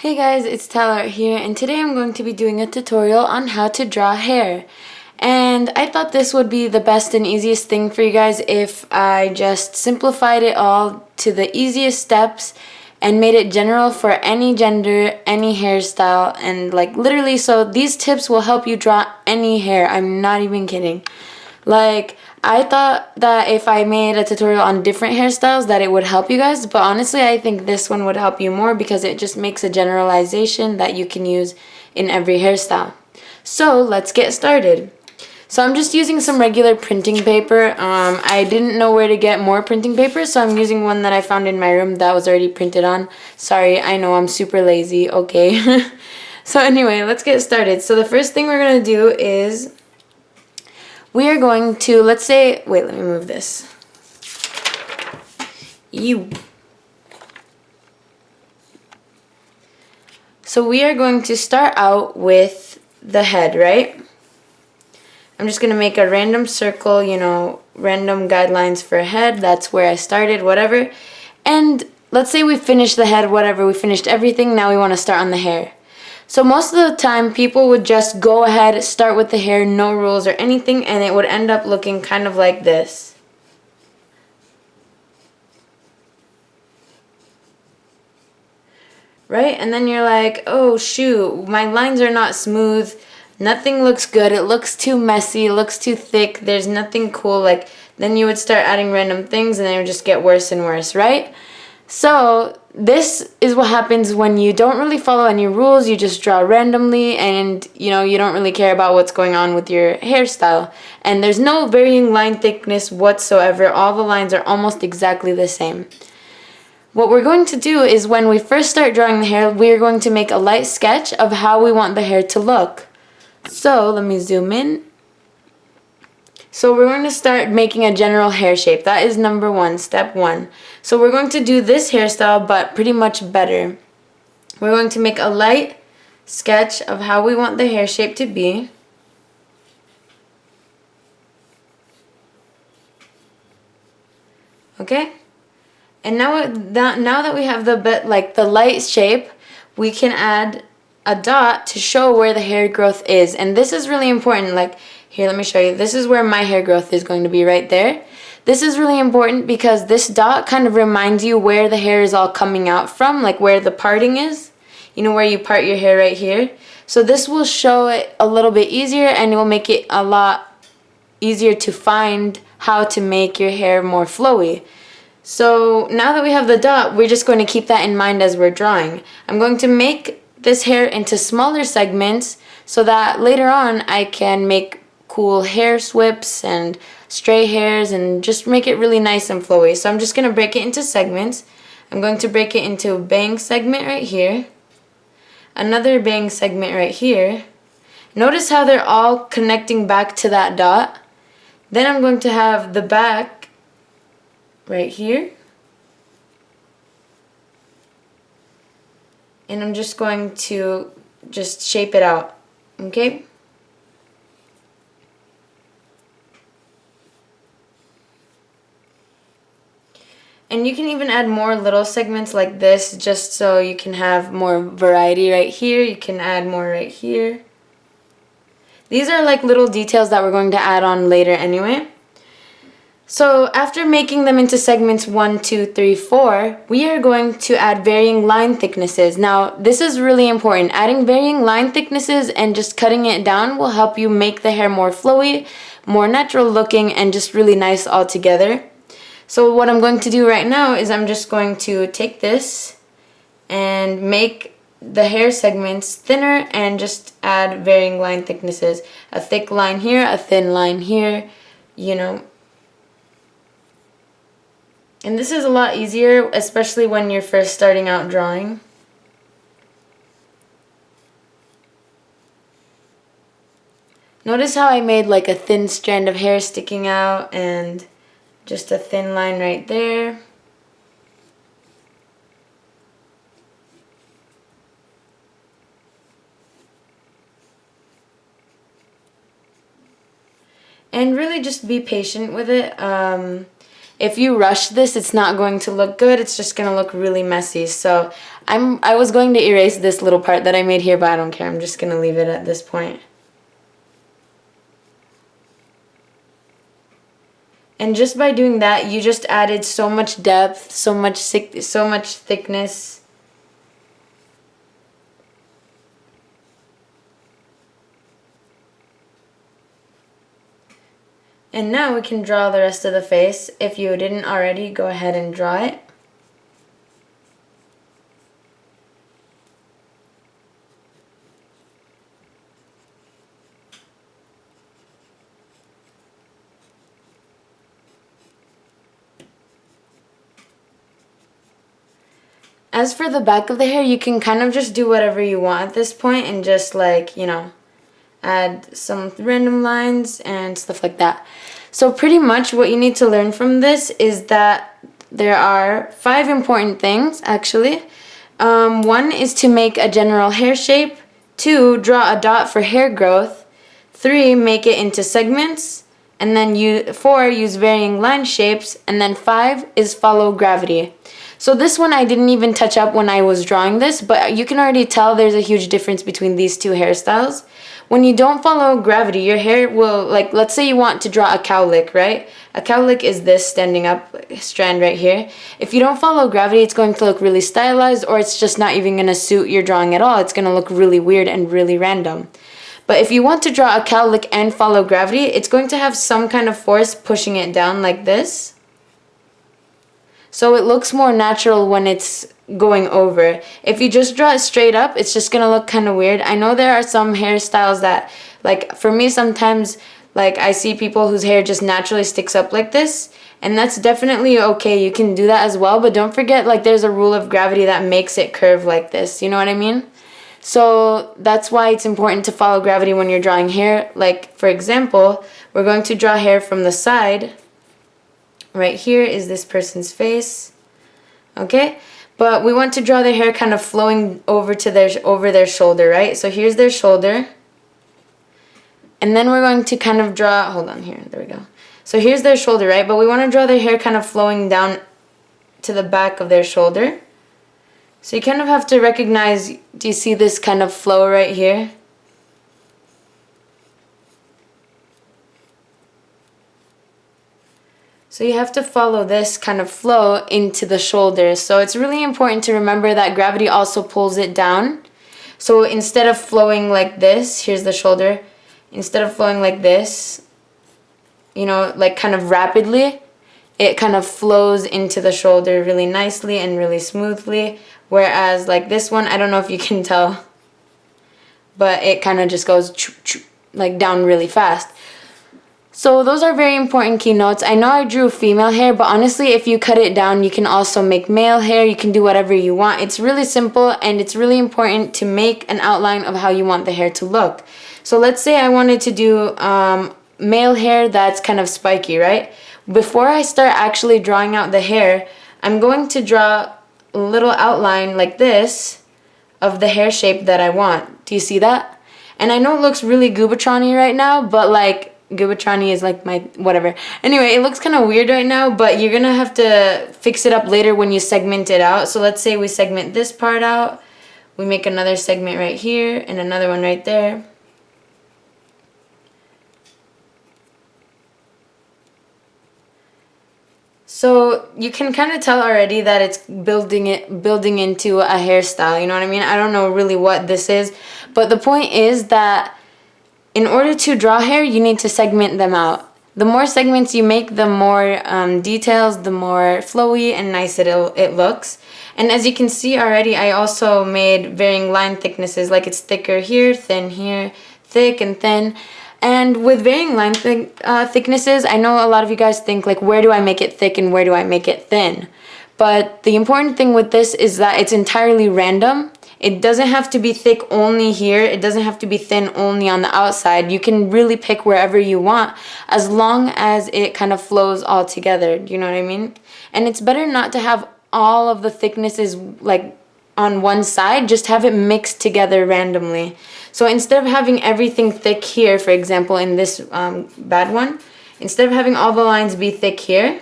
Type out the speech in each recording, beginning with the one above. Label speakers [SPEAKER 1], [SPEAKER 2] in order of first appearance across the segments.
[SPEAKER 1] Hey guys, it's Tyler here, and today I'm going to be doing a tutorial on how to draw hair. And I thought this would be the best and easiest thing for you guys if I just simplified it all to the easiest steps and made it general for any gender, any hairstyle, and like literally, so these tips will help you draw any hair. I'm not even kidding. Like, I thought that if I made a tutorial on different hairstyles that it would help you guys, but honestly I think this one would help you more because it just makes a generalization that you can use in every hairstyle. So let's get started. So I'm just using some regular printing paper. I didn't know where to get more printing paper, so I'm using one that I found in my room that was already printed on. Sorry, I know I'm super lazy, okay. So anyway, let's get started. So the first thing we're going to do is we are going to, let's say, wait, let me move this. So we are going to start out with the head, right? I'm just going to make a random circle, random guidelines for a head. That's where I started, whatever. And let's say we finished the head, whatever. We finished everything. Now we want to start on the hair. So most of the time, people would just go ahead, start with the hair, no rules or anything, and it would end up looking kind of like this. Right? And then you're like, oh shoot, my lines are not smooth. Nothing looks good. It looks too messy. It looks too thick. There's nothing cool. Like, then you would start adding random things and it would just get worse and worse, right? So this is what happens when you don't really follow any rules. You just draw randomly and, you don't really care about what's going on with your hairstyle. And there's no varying line thickness whatsoever. All the lines are almost exactly the same. What we're going to do is when we first start drawing the hair, we're going to make a light sketch of how we want the hair to look. So let me zoom in. So we're going to start making a general hair shape. That is number one, step one. So we're going to do this hairstyle, but pretty much better. We're going to make a light sketch of how we want the hair shape to be. Okay? And now that we have the light shape, we can add a dot to show where the hair growth is. And this is really important. Like, here, let me show you. This is where my hair growth is going to be right there. This is really important because this dot kind of reminds you where the hair is all coming out from, like where the parting is. You know, where you part your hair right here. So this will show it a little bit easier, and it will make it a lot easier to find how to make your hair more flowy. So now that we have the dot, we're just going to keep that in mind as we're drawing. I'm going to make this hair into smaller segments so that later on I can make cool hair swips and stray hairs and just make it really nice and flowy. So I'm just going to break it into segments. I'm going to break it into a bang segment right here, another bang segment right here. Notice how they're all connecting back to that dot. Then I'm going to have the back right here. And I'm just going to just shape it out, okay? And you can even add more little segments like this just so you can have more variety right here. You can add more right here. These are like little details that we're going to add on later anyway. So after making them into segments 1, 2, 3, 4, we are going to add varying line thicknesses. Now, this is really important. Adding varying line thicknesses and just cutting it down will help you make the hair more flowy, more natural looking, and just really nice all together. So what I'm going to do right now is I'm just going to take this and make the hair segments thinner and just add varying line thicknesses. A thick line here, a thin line here, And this is a lot easier, especially when you're first starting out drawing. Notice how I made like a thin strand of hair sticking out and just a thin line right there. And really just be patient with it. if you rush this, it's not going to look good. It's just gonna look really messy. So I was going to erase this little part that I made here, but I don't care. I'm just gonna leave it at this point. And just by doing that, you just added so much depth, so much thickness. And now we can draw the rest of the face. If you didn't already, go ahead and draw it. As for the back of the hair, you can kind of just do whatever you want at this point and just like, you know, add some random lines and stuff like that. So pretty much what you need to learn from this is that there are 5 important things actually. 1 is to make a general hair shape. 2, draw a dot for hair growth. 3, make it into segments. And then 4, use varying line shapes. And then 5 is follow gravity. So this one I didn't even touch up when I was drawing this, but you can already tell there's a huge difference between these 2 hairstyles. When you don't follow gravity, your hair will, like, let's say you want to draw a cowlick, right? A cowlick is this standing up strand right here. If you don't follow gravity, it's going to look really stylized, or it's just not even going to suit your drawing at all. It's going to look really weird and really random. But if you want to draw a cowlick and follow gravity, it's going to have some kind of force pushing it down like this. So it looks more natural when it's going over. If you just draw it straight up, it's just gonna look kind of weird. I know there are some hairstyles that, like for me sometimes, like I see people whose hair just naturally sticks up like this, and that's definitely okay. You can do that as well, but don't forget, like, there's a rule of gravity that makes it curve like this. You know what I mean? So that's why it's important to follow gravity when you're drawing hair. Like for example, we're going to draw hair from the side. Right here is this person's face, okay? But we want to draw their hair kind of flowing over their shoulder, right? So here's their shoulder. And then we're going to kind of draw, hold on here, there we go. So here's their shoulder, right? But we want to draw their hair kind of flowing down to the back of their shoulder. So you kind of have to recognize, do you see this kind of flow right here? So you have to follow this kind of flow into the shoulders. So it's really important to remember that gravity also pulls it down. So instead of flowing like this, here's the shoulder, instead of flowing like this, you know, like kind of rapidly, it kind of flows into the shoulder really nicely and really smoothly. Whereas like this one, I don't know if you can tell, but it kind of just goes like down really fast. So those are very important keynotes. I know I drew female hair, but honestly, if you cut it down, you can also make male hair. You can do whatever you want. It's really simple, and it's really important to make an outline of how you want the hair to look. So let's say I wanted to do male hair that's kind of spiky, right? Before I start actually drawing out the hair, I'm going to draw a little outline like this of the hair shape that I want. Do you see that? And I know it looks really Goobatron-y right now, but like, Goobatron-y is like my whatever. Anyway, it looks kind of weird right now, but you're gonna have to fix it up later when you segment it out. So let's say we segment this part out. We make another segment right here and another one right there. So you can kind of tell already that it's building into a hairstyle, you know what I mean? I don't know really what this is, but the point is that in order to draw hair, you need to segment them out. The more segments you make, the more details, the more flowy and nice it looks. And as you can see already, I also made varying line thicknesses, like it's thicker here, thin here, thick and thin. And with varying line thicknesses, I know a lot of you guys think, like, where do I make it thick and where do I make it thin? But the important thing with this is that it's entirely random. It doesn't have to be thick only here. It doesn't have to be thin only on the outside. You can really pick wherever you want as long as it kind of flows all together. You know what I mean? And it's better not to have all of the thicknesses like on one side. Just have it mixed together randomly. So instead of having everything thick here, for example, in this bad one, instead of having all the lines be thick here,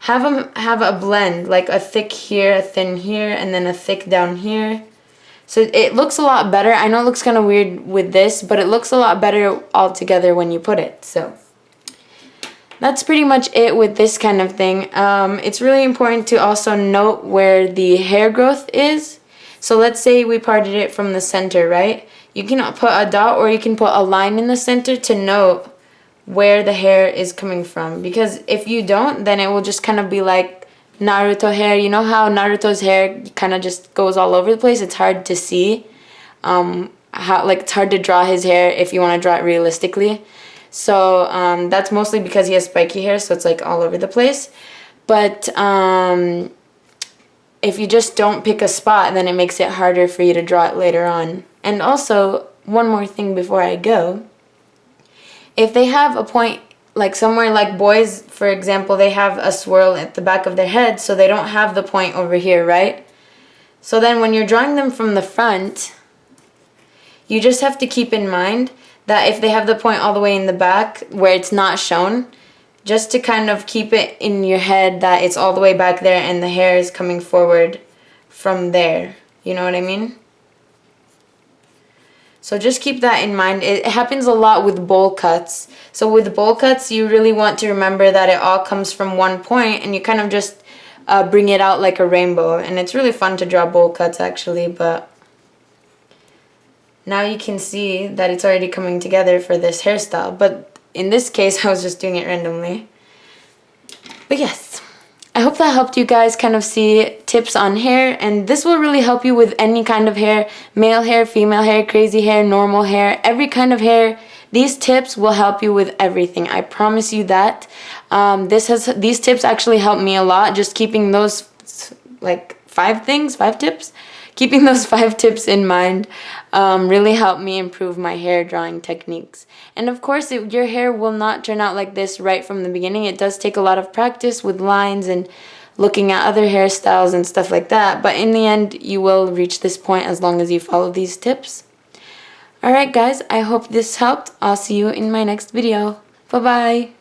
[SPEAKER 1] have them have a blend, like a thick here, a thin here, and then a thick down here. So it looks a lot better. I know it looks kind of weird with this, but it looks a lot better all together when you put it. So that's pretty much it with this kind of thing. It's really important to also note where the hair growth is. So let's say we parted it from the center, right? You can put a dot or you can put a line in the center to note where the hair is coming from. Because if you don't, then it will just kind of be like Naruto hair. You know how Naruto's hair kind of just goes all over the place? It's hard to see. It's hard to draw his hair if you want to draw it realistically. So that's mostly because he has spiky hair, so it's like all over the place. But if you just don't pick a spot, then it makes it harder for you to draw it later on. And also, one more thing before I go. If they have a point, like somewhere like boys, for example, they have a swirl at the back of their head, so they don't have the point over here, right? So then when you're drawing them from the front, you just have to keep in mind that if they have the point all the way in the back where it's not shown, just to kind of keep it in your head that it's all the way back there and the hair is coming forward from there. You know what I mean? So just keep that in mind. It happens a lot with bowl cuts. So with bowl cuts, you really want to remember that it all comes from one point and you kind of just bring it out like a rainbow. And it's really fun to draw bowl cuts actually, but now you can see that it's already coming together for this hairstyle. But in this case, I was just doing it randomly. But yes, I hope that helped you guys kind of see tips on hair. And this will really help you with any kind of hair. Male hair, female hair, crazy hair, normal hair, every kind of hair. These tips will help you with everything. I promise you that. These tips actually helped me a lot. Just keeping those like 5 tips. Keeping those 5 tips in mind really helped me improve my hair drawing techniques. And of course, your hair will not turn out like this right from the beginning. It does take a lot of practice with lines and looking at other hairstyles and stuff like that. But in the end, you will reach this point as long as you follow these tips. Alright guys, I hope this helped. I'll see you in my next video. Bye-bye.